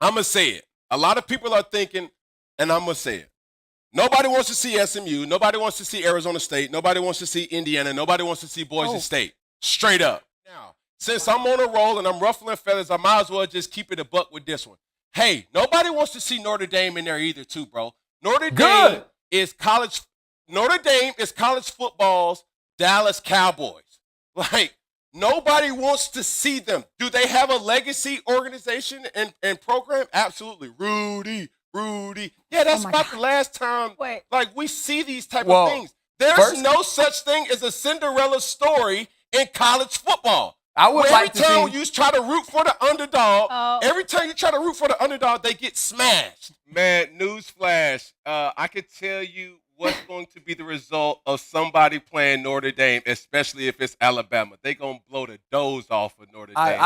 I'm going to say it. A lot of people are thinking, and I'm going to say it. Nobody wants to see SMU. Nobody wants to see Arizona State. Nobody wants to see Indiana. Nobody wants to see Boise State. Straight up. Now, since I'm on a roll and I'm ruffling feathers, I might as well just keep it a buck with this one. Hey, nobody wants to see Notre Dame in there either, too, bro. Notre Dame is college football's Dallas Cowboys. Like, nobody wants to see them. Do they have a legacy organization and program? Absolutely. Rudy. Yeah, that's about the last time like we see these type of things. There's no such thing as a Cinderella story in college football. Every time you try to root for the underdog, they get smashed. Man, newsflash. I could tell you what's going to be the result of somebody playing Notre Dame, especially if it's Alabama. They're going to blow the doors off of Notre Dame.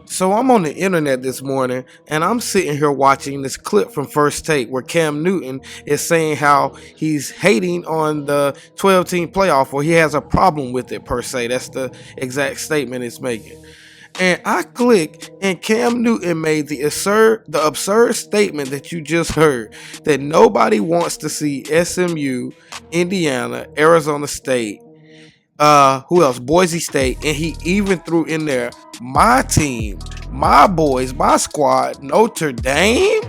So I'm on the internet this morning and I'm sitting here watching this clip from First Take where Cam Newton is saying how he's hating on the 12-team playoff, or he has a problem with it per se. That's the exact statement it's making. And I click, and Cam Newton made the absurd statement that you just heard, that nobody wants to see SMU, Indiana, Arizona State, who else? Boise State, and he even threw in there my team, my boys, my squad, Notre Dame.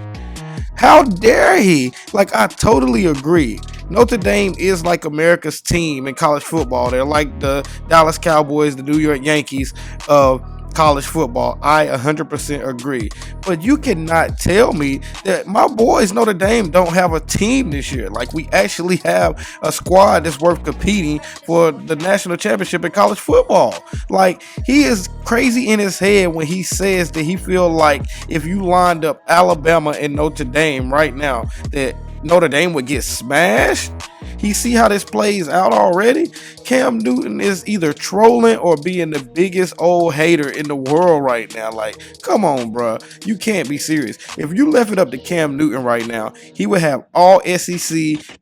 How dare he? Like, I totally agree. Notre Dame is like America's team in college football. They're like the Dallas Cowboys, the New York Yankees of college football. I 100% agree. But you cannot tell me that my boys Notre Dame don't have a team this year. Like, we actually have a squad that's worth competing for the national championship in college football. Like, he is crazy in his head when he says that he feel like if you lined up Alabama and Notre Dame right now, that Notre Dame would get smashed. He see how this plays out already. Cam Newton is either trolling or being the biggest old hater in the world right now. Like, come on, bro. You can't be serious. If you left it up to Cam Newton right now, he would have all SEC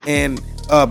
and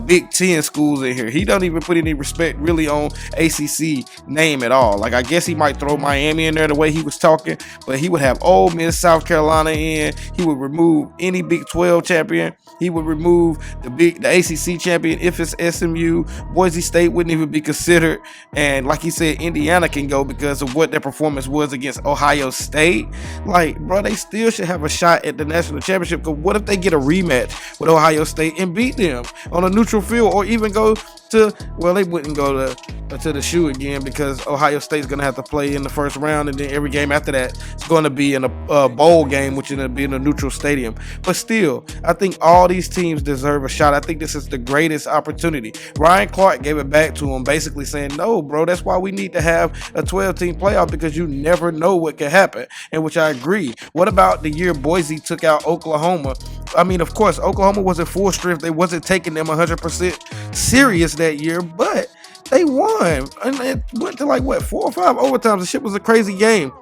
Big Ten schools in here. He don't even put any respect really on ACC name at all. Like, I guess he might throw Miami in there the way he was talking, but he would have Ole Miss, South Carolina in. He would remove any Big 12 champion. He would remove the ACC champion if it's SMU. Boise State wouldn't even be considered. And like he said, Indiana can go because of what their performance was against Ohio State. Like, bro, they still should have a shot at the national championship. Because what if they get a rematch with Ohio State and beat them on a neutral field, or even go to, well, they wouldn't go to the shoe again because Ohio State's going to have to play in the first round, and then every game after that is going to be in a bowl game, which is going to be in a neutral stadium. But still, I think all these teams deserve a shot. I think this is the greatest opportunity. Ryan Clark gave it back to him, basically saying, no, bro, that's why we need to have a 12-team playoff, because you never know what can happen, and which I agree. What about the year Boise took out Oklahoma? I mean, of course, Oklahoma wasn't full strength. They wasn't taking them 100% serious that year, but they won. And it went to 4 or 5 overtimes. The shit was a crazy game.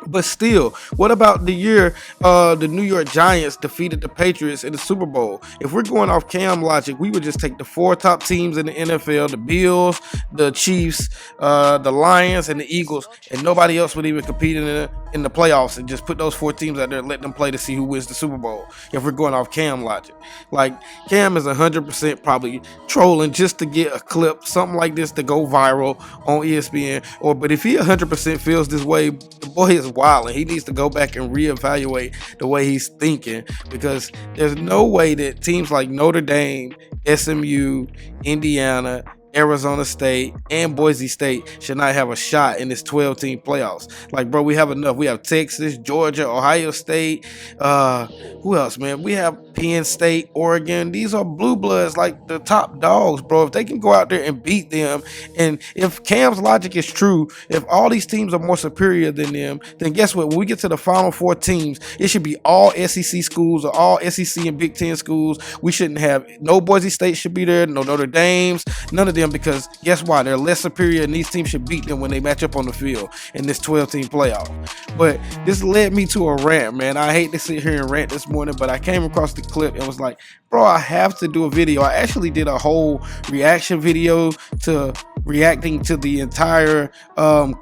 But still, what about the year the New York Giants defeated the Patriots in the Super Bowl? If we're going off Cam logic, we would just take the 4 top teams in the NFL, the Bills, the Chiefs, the Lions, and the Eagles, and nobody else would even compete in the playoffs, and just put those 4 teams out there and let them play to see who wins the Super Bowl. If we're going off Cam logic. Like, Cam is 100% probably trolling just to get a clip, something like this, to go viral on ESPN. But if he 100% feels this way, the boy is wild, and he needs to go back and reevaluate the way he's thinking, because there's no way that teams like Notre Dame, SMU, Indiana, Arizona State, and Boise State should not have a shot in this 12-team playoffs. Like, bro, we have enough. We have Texas, Georgia, Ohio State. Who else, man? We have Penn State, Oregon. These are blue bloods, like the top dogs, bro. If they can go out there and beat them, and if Cam's logic is true, if all these teams are more superior than them, then guess what? When we get to the final 4 teams, it should be all SEC schools or all SEC and Big Ten schools. We shouldn't have no Boise State should be there, no Notre Dames, none of them them because guess why? They're less superior and these teams should beat them when they match up on the field in this 12-team playoff. But this led me to a rant, man. I hate to sit here and rant this morning, but I came across the clip and was like, bro, I have to do a video. I actually did a whole reaction video to reacting to the entire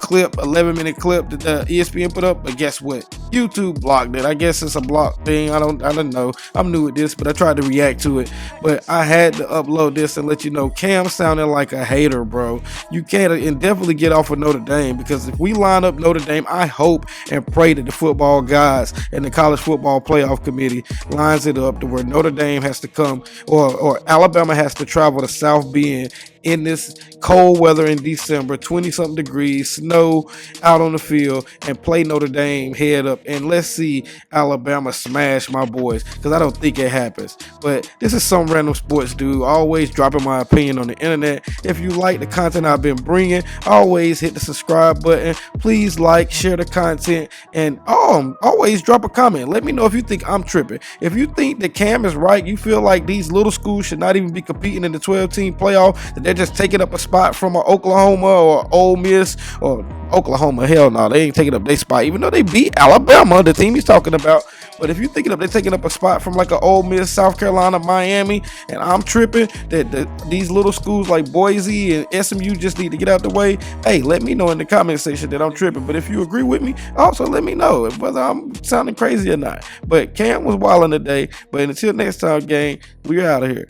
clip, 11-minute clip that the ESPN put up, but guess what? YouTube blocked it. I guess it's a block thing. I don't know. I'm new at this, but I tried to react to it. But I had to upload this and let you know Cam sounded like a hater, bro. You can't and definitely get off of Notre Dame, because if we line up Notre Dame, I hope and pray that the football guys and the college football playoff committee lines it up to where Notre Dame has to come or Alabama has to travel to South Bend in this cold weather in December, 20-something degrees, snow out on the field, and play Notre Dame head up. And let's see Alabama smash my boys, because I don't think it happens. But this is some random sports dude, always dropping my opinion on the internet. If you like the content I've been bringing, always hit the subscribe button. Please like, share the content, and always drop a comment. Let me know if you think I'm tripping. If you think that Cam is right, you feel like these little schools should not even be competing in the 12-team playoff, that they're just taking up a spot from a Oklahoma or Ole Miss or Oklahoma. Hell no, they ain't taking up their spot, even though they beat Alabama, the team he's talking about. But if you thinking they're taking up a spot from like a Ole Miss, South Carolina, Miami, and I'm tripping that these little schools like Boise and SMU just need to get out the way, hey, let me know in the comment section that I'm tripping. But if you agree with me, also let me know whether I'm sounding crazy or not. But Cam was wilding today. But until next time, gang, we're out of here.